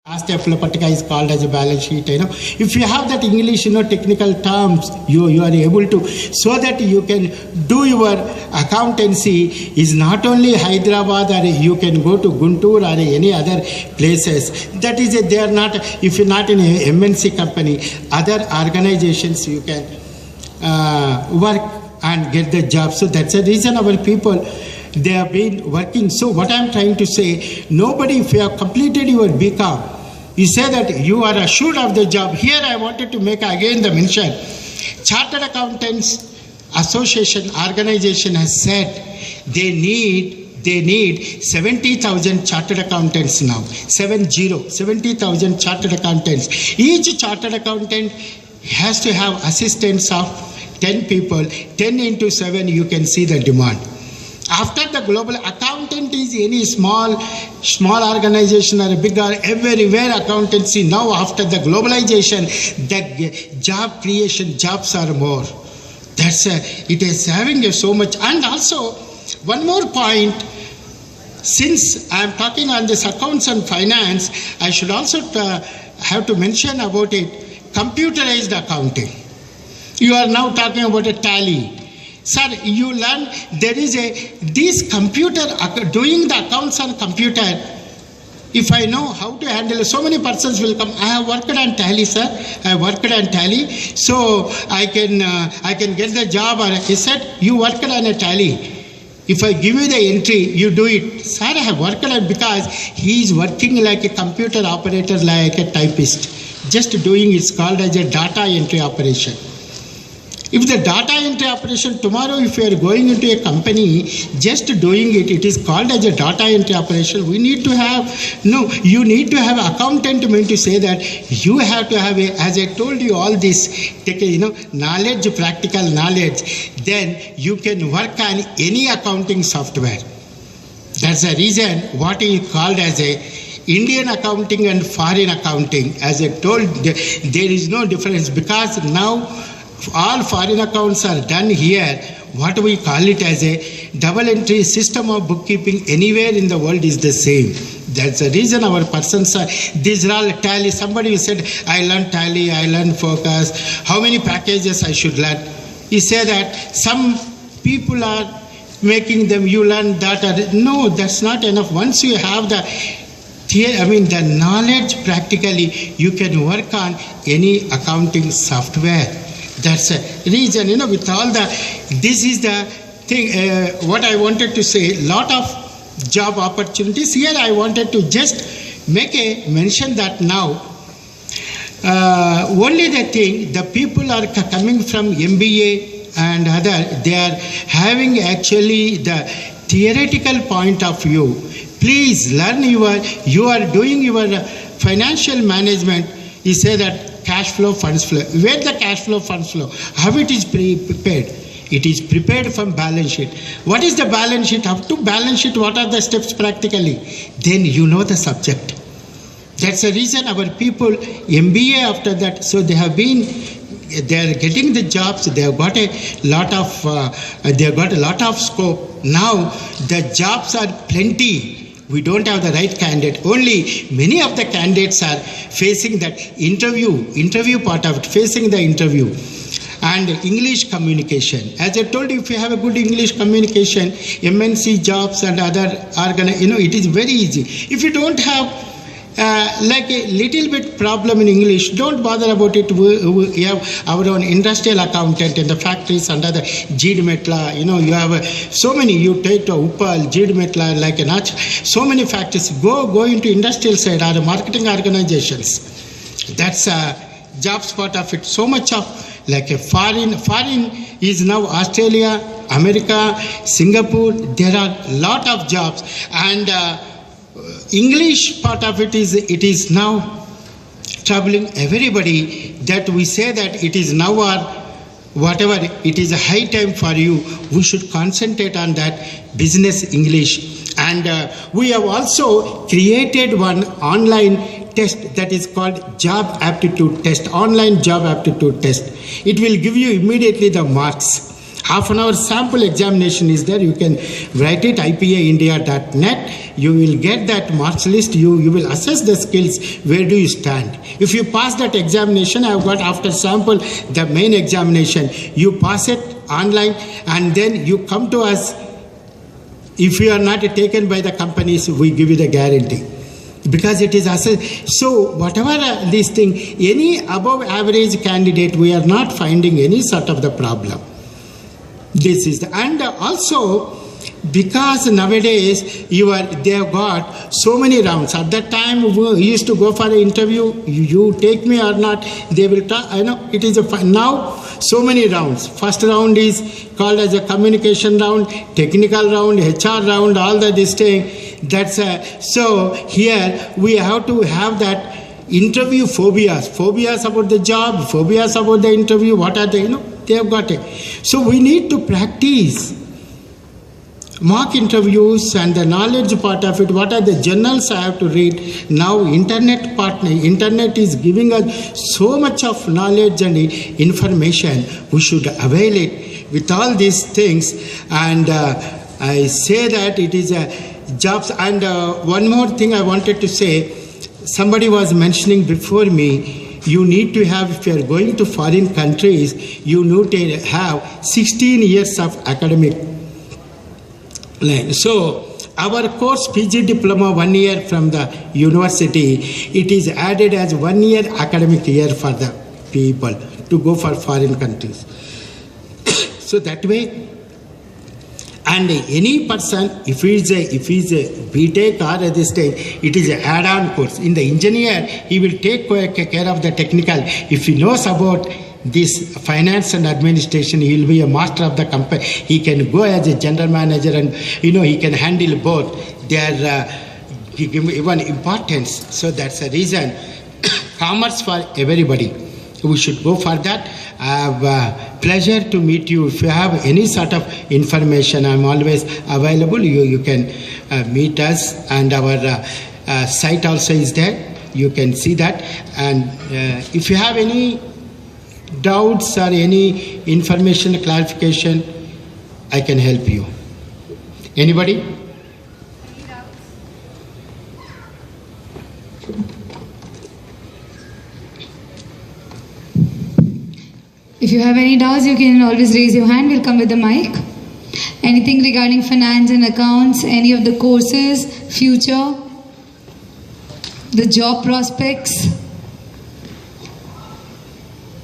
Last Patika is called as a balance sheet. If you have that English, technical terms, you are able to, so that you can do your accountancy is not only Hyderabad, or you can go to Guntur or any other places. That is, they are not. If you're not in a MNC company, other organizations you can work and get the job. So that's the reason our people, they have been working. So what I'm trying to say, nobody, if you have completed your BCom, you say that you are assured of the job. Here I wanted to make again the mention. Chartered Accountants Association organization has said they need 70,000 chartered accountants now. 70,000 chartered accountants. Each chartered accountant has to have assistants of 10 people. 10 into 7, you can see the demand. After the global, accountant is any small organization or a big or everywhere accountancy. Now after the globalization, the job creation, jobs are more. That's it is having so much. And also one more point, since I am talking on this accounts and finance, I should also have to mention about it, computerized accounting. You are now talking about a tally. Sir, you learn there is this computer, doing the accounts on computer. If I know how to handle, so many persons will come. I have worked on tally, sir. I worked on tally, so I can get the job. Or he said, you worked on a tally. If I give you the entry, you do it. Sir, I have worked on it, because he is working like a computer operator, like a typist. Just doing it's called as a data entry operation. If the data entry operation, tomorrow if you are going into a company, just doing it, it is called as a data entry operation. We need to have, you need to have accountant to say that you have to have, as I told you all this, take knowledge, practical knowledge, then you can work on any accounting software. That's the reason what is called as a Indian accounting and foreign accounting. As I told, there is no difference, because now all foreign accounts are done here. What we call it as a double entry system of bookkeeping anywhere in the world is the same. That's the reason our persons are, these are all tally. Somebody said, I learned tally, I learned focus, how many packages I should learn. He said that some people are making them, you learn that. No, that's not enough. Once you have the knowledge practically, you can work on any accounting software. That's a reason, with all the, this is the thing, what I wanted to say, lot of job opportunities. Here I wanted to just make a mention that now, only the thing, the people are coming from MBA and other, they are having actually the theoretical point of view. Please learn you are doing your financial management. You say that cash flow, funds flow. Where the cash flow, funds flow? How it is prepared? It is prepared from balance sheet. What is the balance sheet? Up to balance sheet, what are the steps practically? Then you know the subject. That's the reason our people, MBA after that, so they are getting the jobs. They have got a lot of scope. Now the jobs are plenty. We don't have the right candidate. Only many of the candidates are facing that interview part of it, facing the interview. And English communication. As I told you, if you have a good English communication, MNC jobs and other it is very easy. If you don't have like a little bit problem in English, don't bother about it. We have our own industrial accountant in the factories under the GD Metla. You have so many, you take to Uppal, GD Metla, like an arch, so many factories. Go into industrial side or marketing organizations. That's a job spot of it. So much of like a foreign is now Australia, America, Singapore. There are a lot of jobs. And English part of it is now troubling everybody, that we say that it is now or whatever, it is a high time for you. We should concentrate on that business English. And we have also created one online test that is called job aptitude test, online job aptitude test. It will give you immediately the marks. half an hour sample examination is there. You can write it ipaindia.net. You will get that marks list. You will assess the skills. Where do you stand? If you pass that examination, I have got after sample the main examination. You pass it online and then you come to us. If you are not taken by the companies, we give you the guarantee. Because it is assessed. So whatever this thing, any above average candidate, we are not finding any sort of the problem. This is the, and also because nowadays they have got so many rounds. At that time we used to go for an interview, you take me or not, they will talk. I know it is now so many rounds. First round is called as a communication round, technical round, HR round, all the this thing. That's so here we have to have that interview phobias about the job, phobias about the interview. What are they? They have got it. So we need to practice mock interviews and the knowledge part of it. What are the journals I have to read? Now internet is giving us so much of knowledge and information. We should avail it with all these things. And I say that it is a jobs. And one more thing I wanted to say. Somebody was mentioning before me, you need to have, if you are going to foreign countries, you need to have 16 years of academic line. So our course PG diploma 1 year from the university, it is added as 1 year academic year for the people to go for foreign countries. So that way, and any person, if he is a BTech or this thing, it is an add-on course. In the engineer, he will take care of the technical. If he knows about this finance and administration, he will be a master of the company. He can go as a general manager, and he can handle both. They are given importance. So that's the reason. Commerce for everybody. We should go for that. I have pleasure to meet you. If you have any sort of information, I'm always available. You can meet us, and our site also is there. You can see that. And if you have any doubts or any information, clarification, I can help you. Anybody? If you have any doubts, you can always raise your hand. We'll come with the mic. Anything regarding finance and accounts, any of the courses, future, the job prospects.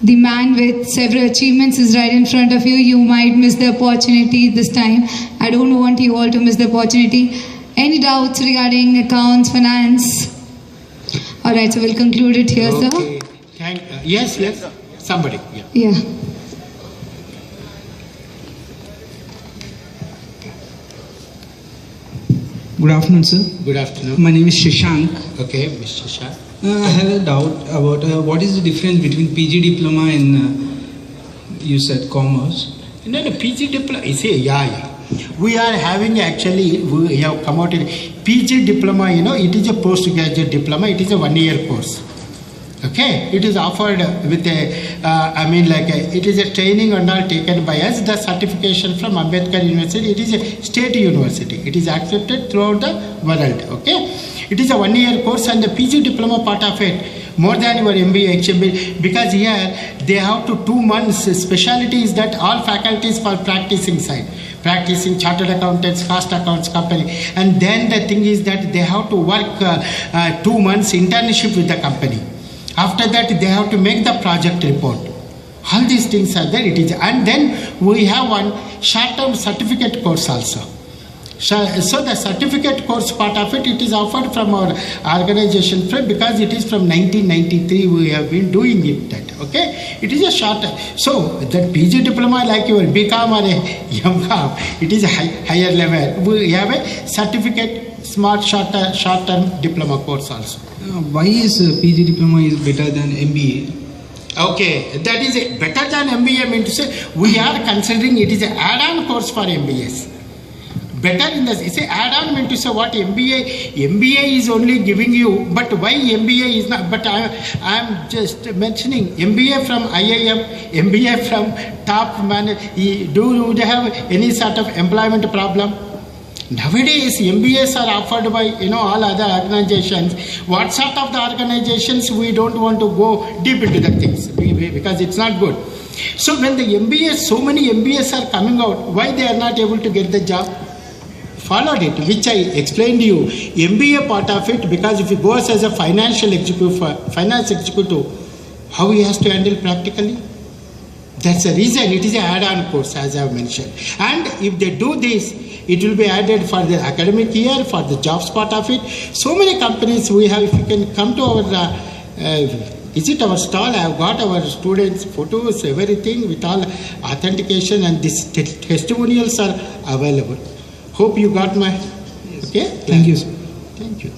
The man with several achievements is right in front of you. You might miss the opportunity this time. I don't want you all to miss the opportunity. Any doubts regarding accounts, finance? All right, so we'll conclude it here, okay. Sir. Yes. Somebody. Yeah. Good afternoon, sir. Good afternoon. My name is Shashank. Okay, Mr. Shah. I have a doubt about what is the difference between PG diploma and you said commerce. No, PG diploma. You see, yeah. We are having actually, we have come out in PG diploma, it is a postgraduate diploma. It is a 1 year course. Okay, it is offered with it is a training and all taken by us. The certification from Ambedkar University, it is a state university. It is accepted throughout the world. Okay, it is a 1 year course, and the PG diploma part of it, more than your MBA, HMB, because here they have to 2 months. Specialty is that all faculties for practicing side. Practicing chartered accountants, cost accounts company, and then the thing is that they have to work 2 months internship with the company. After that, they have to make the project report. All these things are there. It is, and then we have one short-term certificate course also. So the certificate course part of it, it is offered from our organization because it is from 1993. We have been doing it. That okay, it is a short. So that PG diploma, like your BCom or a MCom, it is a higher level. We have a certificate, smart short-term diploma course also. Why is PG diploma is better than MBA? Okay, that is better than MBA means to say we are considering it is an add-on course for MBAs. better in the say add-on meant to say what MBA is only giving you, but why MBA is not? But I am just mentioning MBA from IIM, MBA from top man. Do they have any sort of employment problem? Nowadays, MBAs are offered by all other organizations. What sort of the organizations we don't want to go deep into the things because it's not good. So when the MBAs, so many MBAs are coming out, why they are not able to get the job? Followed it, which I explained to you. MBA part of it, because if he goes as a finance executive, how he has to handle practically? That's the reason it is an add-on course, as I have mentioned. And if they do this, it will be added for the academic year, for the jobs part of it. So many companies we have. If you can come to our visit our stall, I have got our students' photos, everything with all authentication, and these testimonials are available. Hope you got my. Okay. Thank you, sir. Thank you.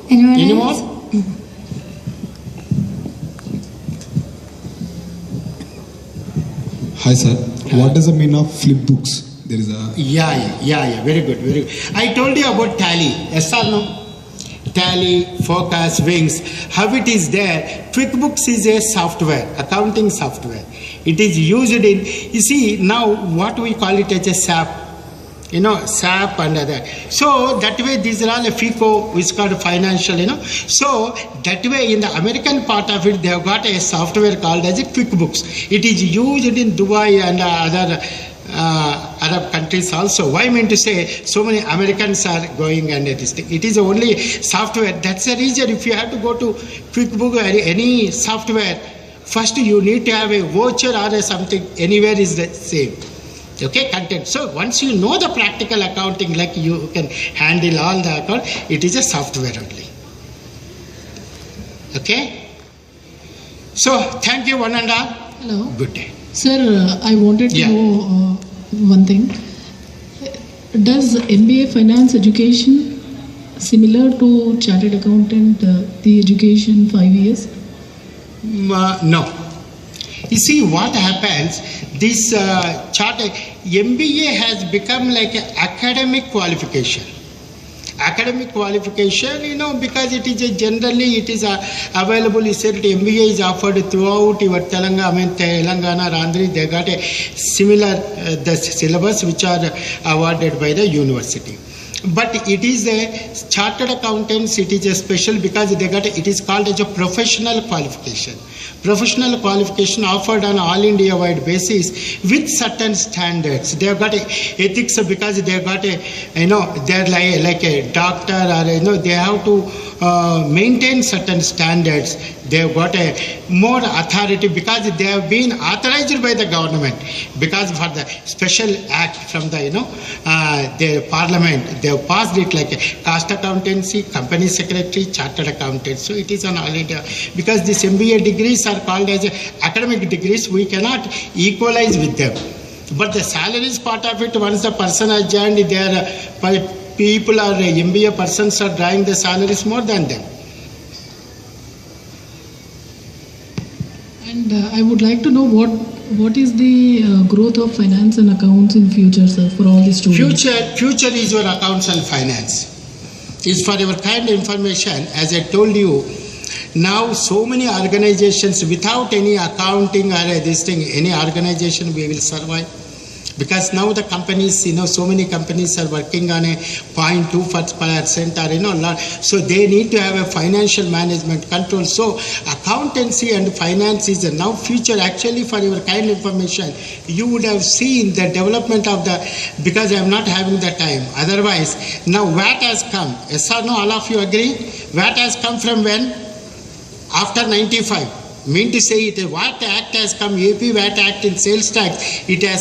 Anyone Any else? more? Hi sir, what does the mean of flip books? There is a Yeah. Very good, very good. I told you about Tally. Yes or no? Tally, Focus, Wings. How it is there? QuickBooks is a software, accounting software. It is used in. You see now what we call it as a SAP. SAP and other. So that way these are all a FICO, which is called financial, So that way in the American part of it, they have got a software called as a QuickBooks. It is used in Dubai and other Arab countries also. Why I mean to say, so many Americans are going and it is only software. That's the reason if you have to go to QuickBooks or any software, first you need to have a voucher or something, anywhere is the same. Okay, content. So once you know the practical accounting, like you can handle all the account, it is a software only. Okay. So thank you one and all. Hello. Good day. Sir, I wanted to Yeah. know one thing. Does MBA finance education similar to chartered accountant, the education 5 years? No. You see what happens, this charter MBA has become like an academic qualification. Academic qualification, because it is generally it is available. You said MBA is offered throughout your Telangana, Andhra. They got a similar the syllabus which are awarded by the university. But it is a chartered accountants. It is a special because they got it is called as a professional qualification. Professional qualification offered on all India wide basis with certain standards. They have got a ethics because they have got a they're like a doctor or they have to maintain certain standards. They have got a more authority because they have been authorized by the government because for the special act from the their parliament they have passed it like a cost accountancy, company secretary, chartered accountant. So it is on all India because these MBA degrees are called as academic degrees. We cannot equalize with them. But the salaries part of it, once the person has joined, their people are MBA persons are drawing the salaries more than them. And I would like to know what is the growth of finance and accounts in future, sir, for all the students? Future is your accounts and finance. Is for your kind information, as I told you, now so many organizations without any accounting or this thing, any organization we will survive. Because now the companies, so many companies are working on a 0.2% or lot. So they need to have a financial management control. So accountancy and finance is now future. Actually, for your kind information, you would have seen the development of because I am not having the time. Otherwise, now VAT has come. Yes or no? All of you agree? VAT has come from when? After 95. Mean to say it, VAT Act has come, AP VAT Act in sales tax. It has